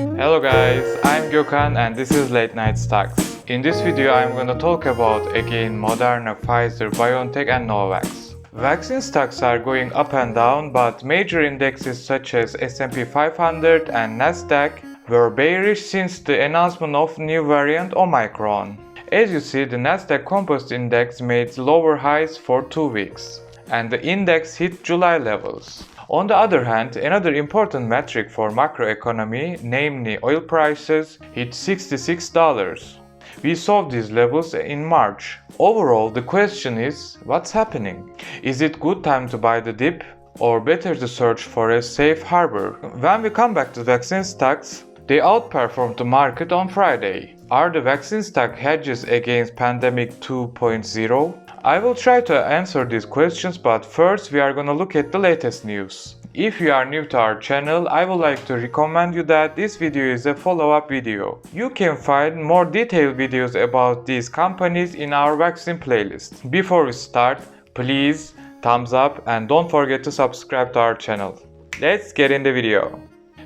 Hello guys, I'm Gökhan and this is Late Night Stocks. In this video I'm gonna talk about again Moderna, Pfizer, BioNTech and Novavax. Vaccine stocks are going up and down, but major indexes such as S&P 500 and Nasdaq were bearish since the announcement of new variant Omicron. As you see, the Nasdaq Composite Index made lower highs for 2 weeks, and the index hit July levels. On the other hand, another important metric for macroeconomy, namely oil prices, hit $66. We saw these levels in March. Overall, the question is, what's happening? Is it good time to buy the dip, or better to search for a safe harbor? When we come back to vaccine stocks, they outperformed the market on Friday. Are the vaccine stock hedges against pandemic 2.0? I will try to answer these questions, but first we are gonna look at the latest news. If you are new to our channel, I would like to recommend you that this video is a follow-up video. You can find more detailed videos about these companies in our vaccine playlist. Before we start, please thumbs up and don't forget to subscribe to our channel. Let's get in the video.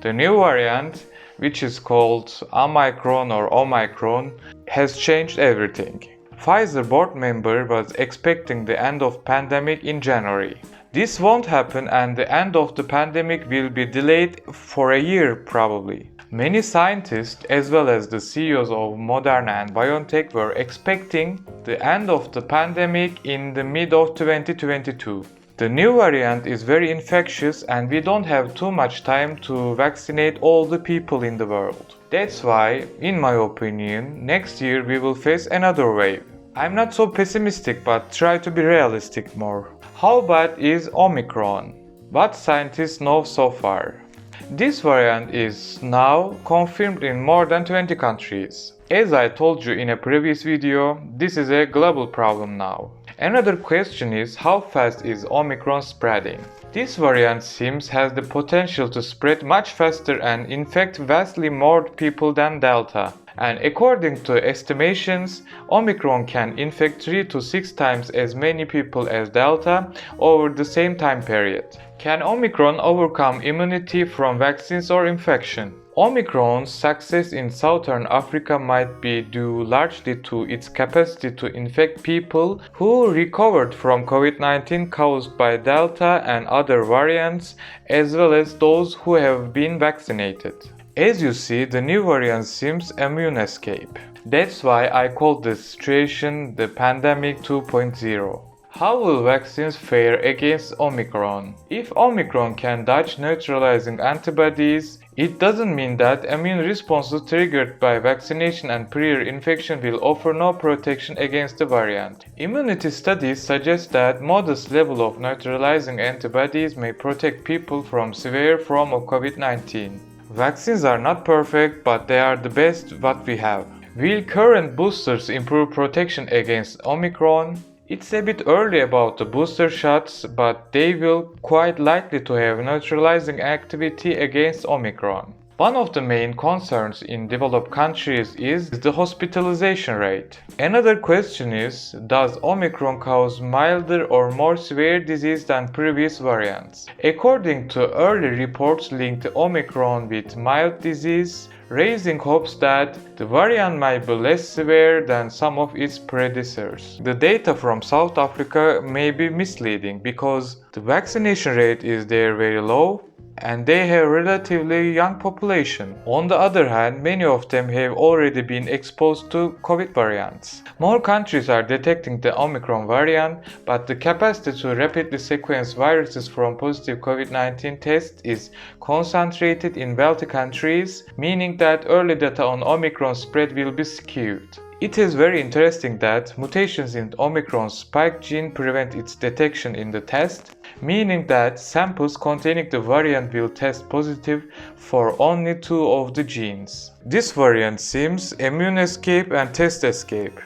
The new variant, which is called Omicron, has changed everything. Pfizer board member was expecting the end of pandemic in January. This won't happen and the end of the pandemic will be delayed for a year probably. Many scientists as well as the CEOs of Moderna and BioNTech were expecting the end of the pandemic in the mid of 2022. The new variant is very infectious and we don't have too much time to vaccinate all the people in the world. That's why, in my opinion, next year we will face another wave. I'm not so pessimistic but try to be realistic more. How bad is Omicron? What scientists know so far? This variant is now confirmed in more than 20 countries. As I told you in a previous video, this is a global problem now. Another question is how fast is Omicron spreading? This variant seems has the potential to spread much faster and infect vastly more people than Delta. And according to estimations, Omicron can infect 3 to 6 times as many people as Delta over the same time period. Can Omicron overcome immunity from vaccines or infection? Omicron's success in Southern Africa might be due largely to its capacity to infect people who recovered from COVID-19 caused by Delta and other variants, as well as those who have been vaccinated. As you see, the new variant seems immune escape. That's why I call this situation the pandemic 2.0. How will vaccines fare against Omicron? If Omicron can dodge neutralizing antibodies, it doesn't mean that immune responses triggered by vaccination and prior infection will offer no protection against the variant. Immunity studies suggest that modest level of neutralizing antibodies may protect people from severe form of COVID-19. Vaccines are not perfect, but they are the best what we have. Will current boosters improve protection against Omicron? It's a bit early about the booster shots, but they will quite likely to have neutralizing activity against Omicron. One of the main concerns in developed countries is the hospitalization rate. Another question is, does Omicron cause milder or more severe disease than previous variants? According to early reports linked Omicron with mild disease, raising hopes that the variant might be less severe than some of its predecessors. The data from South Africa may be misleading because the vaccination rate is there very low and they have relatively young population. On the other hand, many of them have already been exposed to COVID variants. More countries are detecting the Omicron variant, but the capacity to rapidly sequence viruses from positive COVID-19 tests is concentrated in wealthy countries, meaning that early data on Omicron spread will be skewed. It is very interesting that mutations in Omicron's spike gene prevent its detection in the test, meaning that samples containing the variant will test positive for only 2 of the genes. This variant seems immune escape and test escape.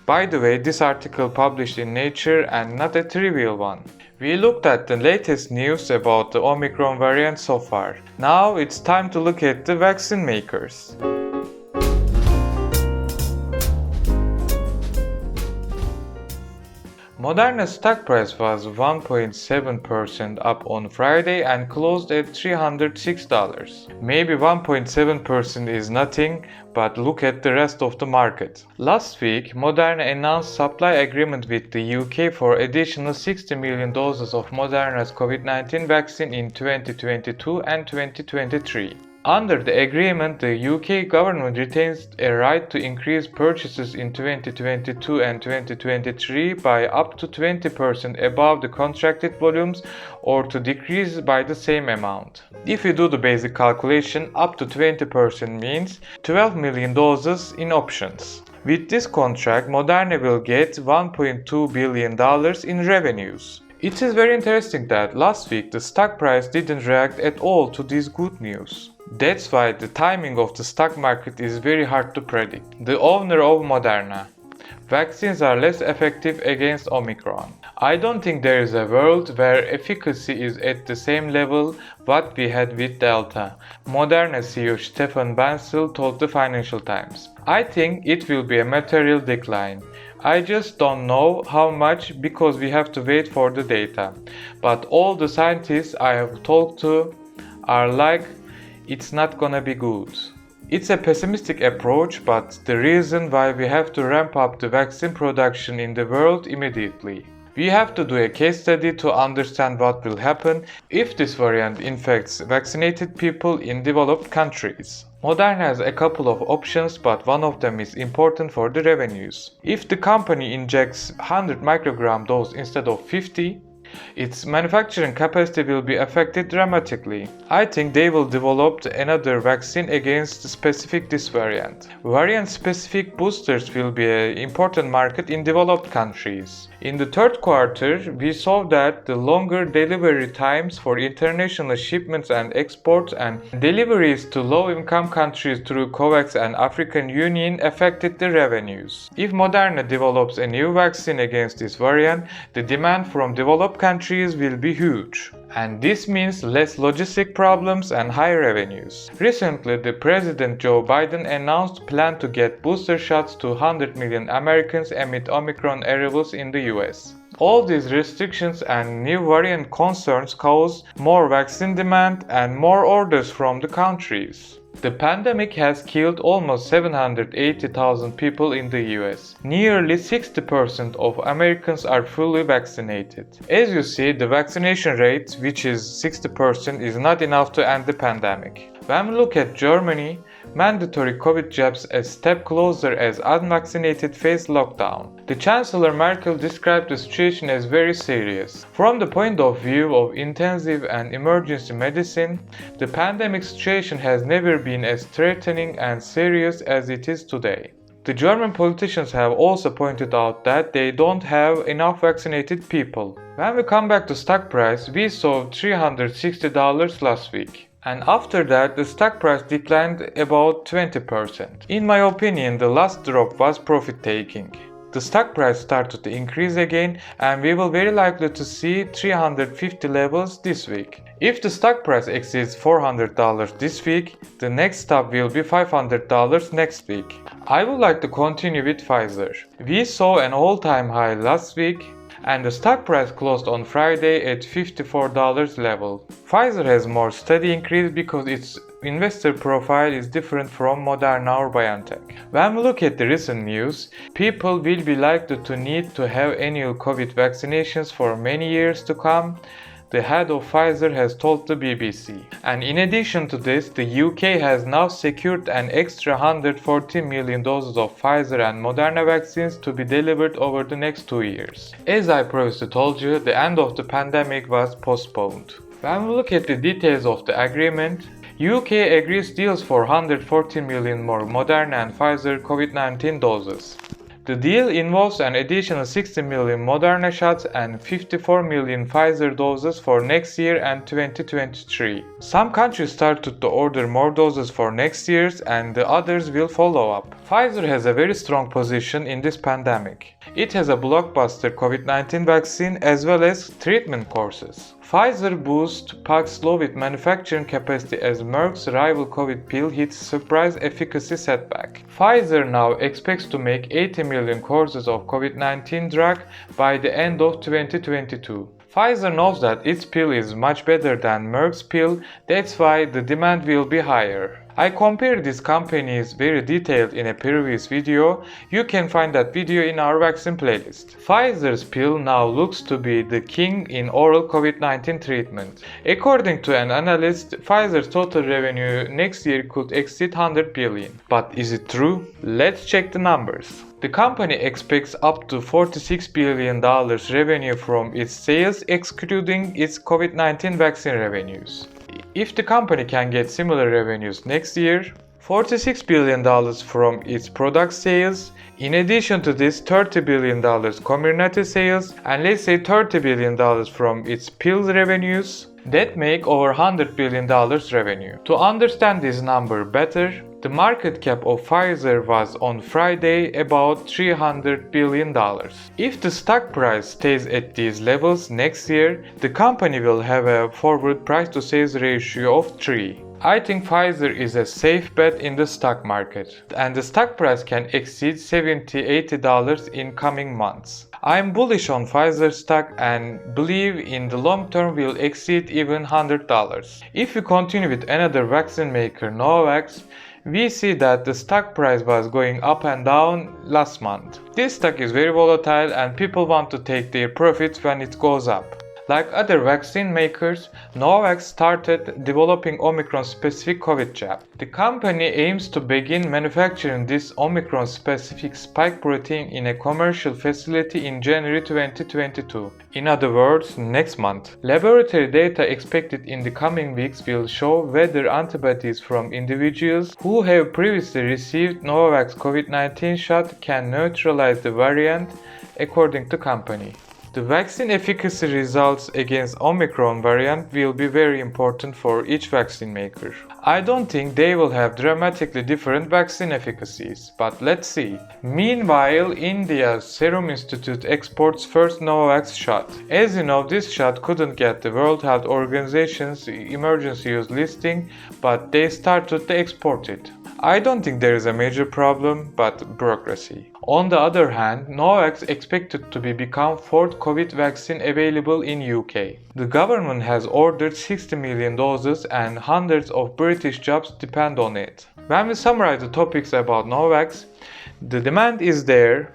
By the way, this article published in Nature and not a trivial one. We looked at the latest news about the Omicron variant so far. Now it's time to look at the vaccine makers. Moderna's stock price was 1.7% up on Friday and closed at $306. Maybe 1.7% is nothing, but look at the rest of the market. Last week, Moderna announced supply agreement with the UK for additional 60 million doses of Moderna's COVID-19 vaccine in 2022 and 2023. Under the agreement, the UK government retains a right to increase purchases in 2022 and 2023 by up to 20% above the contracted volumes or to decrease by the same amount. If you do the basic calculation, up to 20% means 12 million doses in options. With this contract, Moderna will get $1.2 billion in revenues. It is very interesting that last week the stock price didn't react at all to this good news. That's why the timing of the stock market is very hard to predict. The owner of Moderna. Vaccines are less effective against Omicron. I don't think there is a world where efficacy is at the same level what we had with Delta, Moderna CEO Stefan Bancel told the Financial Times. I think it will be a material decline. I just don't know how much because we have to wait for the data. But all the scientists I have talked to are like, it's not gonna be good. It's a pessimistic approach, but the reason why we have to ramp up the vaccine production in the world immediately. We have to do a case study to understand what will happen if this variant infects vaccinated people in developed countries. Moderna has a couple of options, but one of them is important for the revenues. If the company injects 100 microgram dose instead of 50, its manufacturing capacity will be affected dramatically. I think they will develop another vaccine against specific this variant. Variant-specific boosters will be an important market in developed countries. In the third quarter, we saw that the longer delivery times for international shipments and exports and deliveries to low-income countries through COVAX and African Union affected the revenues. If Moderna develops a new vaccine against this variant, the demand from developed countries will be huge. And this means less logistic problems and high revenues. Recently, the President Joe Biden announced plan to get booster shots to 100 million Americans amid Omicron arrivals in the US. All these restrictions and new variant concerns cause more vaccine demand and more orders from the countries. The pandemic has killed almost 780,000 people in the US. Nearly 60% of Americans are fully vaccinated. As you see, the vaccination rate, which is 60%, is not enough to end the pandemic. When we look at Germany, mandatory COVID jabs a step closer as unvaccinated face lockdown. The Chancellor Merkel described the situation as very serious. From the point of view of intensive and emergency medicine, the pandemic situation has never been as threatening and serious as it is today. The German politicians have also pointed out that they don't have enough vaccinated people. When we come back to stock price, we saw $360 last week. And after that, the stock price declined about 20%. In my opinion, the last drop was profit taking. The stock price started to increase again and we will very likely to see 350 levels this week. If the stock price exceeds $400 this week, the next stop will be $500 next week. I would like to continue with Pfizer. We saw an all-time high last week and the stock price closed on Friday at $54 level. Pfizer has more steady increase because its investor profile is different from Moderna or BioNTech. When we look at the recent news, people will be likely to need to have annual COVID vaccinations for many years to come, the head of Pfizer has told the BBC. And in addition to this, the UK has now secured an extra 140 million doses of Pfizer and Moderna vaccines to be delivered over the next 2 years. As I previously told you, the end of the pandemic was postponed. When we look at the details of the agreement, UK agrees deals for 140 million more Moderna and Pfizer COVID-19 doses. The deal involves an additional 60 million Moderna shots and 54 million Pfizer doses for next year and 2023. Some countries started to order more doses for next year and the others will follow up. Pfizer has a very strong position in this pandemic. It has a blockbuster COVID-19 vaccine as well as treatment courses. Pfizer boosts Paxlovid with manufacturing capacity as Merck's rival COVID pill hits surprise efficacy setback. Pfizer now expects to make 80 million courses of COVID-19 drug by the end of 2022. Pfizer knows that its pill is much better than Merck's pill, that's why the demand will be higher. I compared these companies very detailed in a previous video. You can find that video in our vaccine playlist. Pfizer's pill now looks to be the king in oral COVID-19 treatment. According to an analyst, Pfizer's total revenue next year could exceed 100 billion. But is it true? Let's check the numbers. The company expects up to $46 billion revenue from its sales, excluding its COVID-19 vaccine revenues. If the company can get similar revenues next year, $46 billion from its product sales, in addition to this $30 billion Comirnaty sales, and let's say $30 billion from its pills revenues, that make over $100 billion revenue. To understand this number better, the market cap of Pfizer was on Friday about $300 billion. If the stock price stays at these levels next year, the company will have a forward price to sales ratio of 3. I think Pfizer is a safe bet in the stock market, and the stock price can exceed $70-80 in coming months. I am bullish on Pfizer stock and believe in the long term will exceed even $100. If we continue with another vaccine maker, Novavax, we see that the stock price was going up and down last month. This stock is very volatile and people want to take their profits when it goes up. Like other vaccine makers, Novavax started developing Omicron-specific COVID jab. The company aims to begin manufacturing this Omicron-specific spike protein in a commercial facility in January 2022. In other words, next month. Laboratory data expected in the coming weeks will show whether antibodies from individuals who have previously received Novavax COVID-19 shot can neutralize the variant, according to company. The vaccine efficacy results against Omicron variant will be very important for each vaccine maker. I don't think they will have dramatically different vaccine efficacies, but let's see. Meanwhile, India's Serum Institute exports first Novavax shot. As you know, this shot couldn't get the World Health Organization's emergency use listing, but they started to export it. I don't think there is a major problem, but bureaucracy. On the other hand, Novavax expected to become fourth COVID vaccine available in UK. The government has ordered 60 million doses and hundreds of British jobs depend on it. When we summarize the topics about Novavax, the demand is there,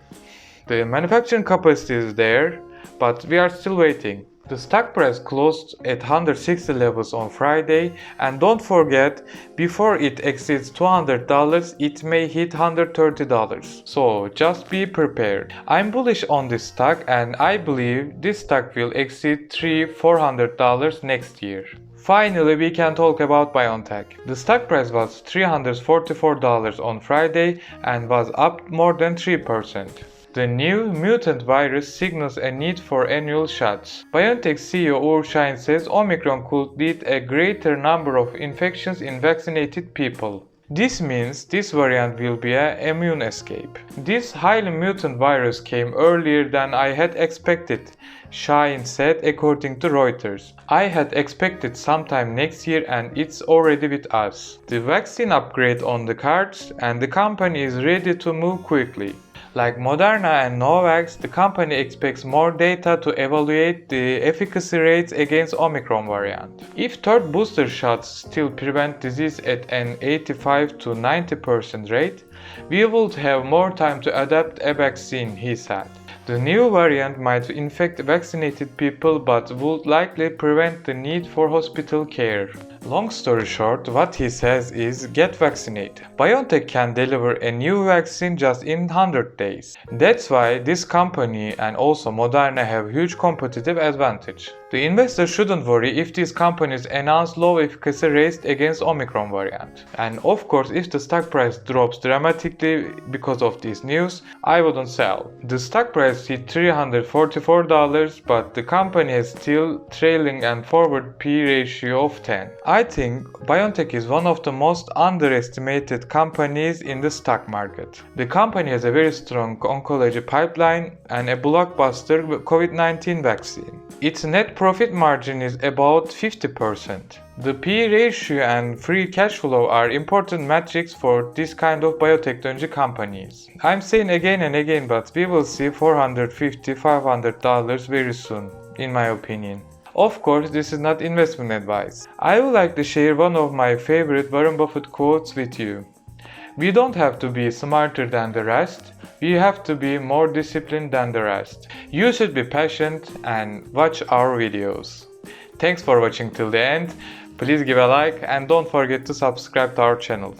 the manufacturing capacity is there, but we are still waiting. The stock price closed at 160 levels on Friday, and don't forget, before it exceeds $200, it may hit $130. So just be prepared. I'm bullish on this stock and I believe this stock will exceed $300-400 next year. Finally, we can talk about BioNTech. The stock price was $344 on Friday and was up more than 3%. The new mutant virus signals a need for annual shots. BioNTech CEO Uğur Şahin says Omicron could lead a greater number of infections in vaccinated people. This means this variant will be an immune escape. This highly mutant virus came earlier than I had expected, Şahin said according to Reuters. I had expected sometime next year and it's already with us. The vaccine upgrade on the cards and the company is ready to move quickly. Like Moderna and Novavax, the company expects more data to evaluate the efficacy rates against Omicron variant. If third booster shots still prevent disease at an 85 to 90% rate, we would have more time to adapt a vaccine, he said. The new variant might infect vaccinated people but would likely prevent the need for hospital care. Long story short, what he says is get vaccinated. BioNTech can deliver a new vaccine just in 100 days. That's why this company and also Moderna have huge competitive advantage. The investor shouldn't worry if these companies announce low efficacy rates against Omicron variant. And of course, if the stock price drops dramatically because of this news, I wouldn't sell. The stock price hit $344, but the company has still trailing and forward P ratio of 10. I think BioNTech is one of the most underestimated companies in the stock market. The company has a very strong oncology pipeline and a blockbuster COVID-19 vaccine. Its net profit margin is about 50%. The PE ratio and free cash flow are important metrics for this kind of biotechnology companies. I'm saying again and again, but we will see $450-500 very soon, in my opinion. Of course, this is not investment advice. I would like to share one of my favorite Warren Buffett quotes with you. We don't have to be smarter than the rest, we have to be more disciplined than the rest. You should be patient and watch our videos. Thanks for watching till the end. Please give a like and don't forget to subscribe to our channel.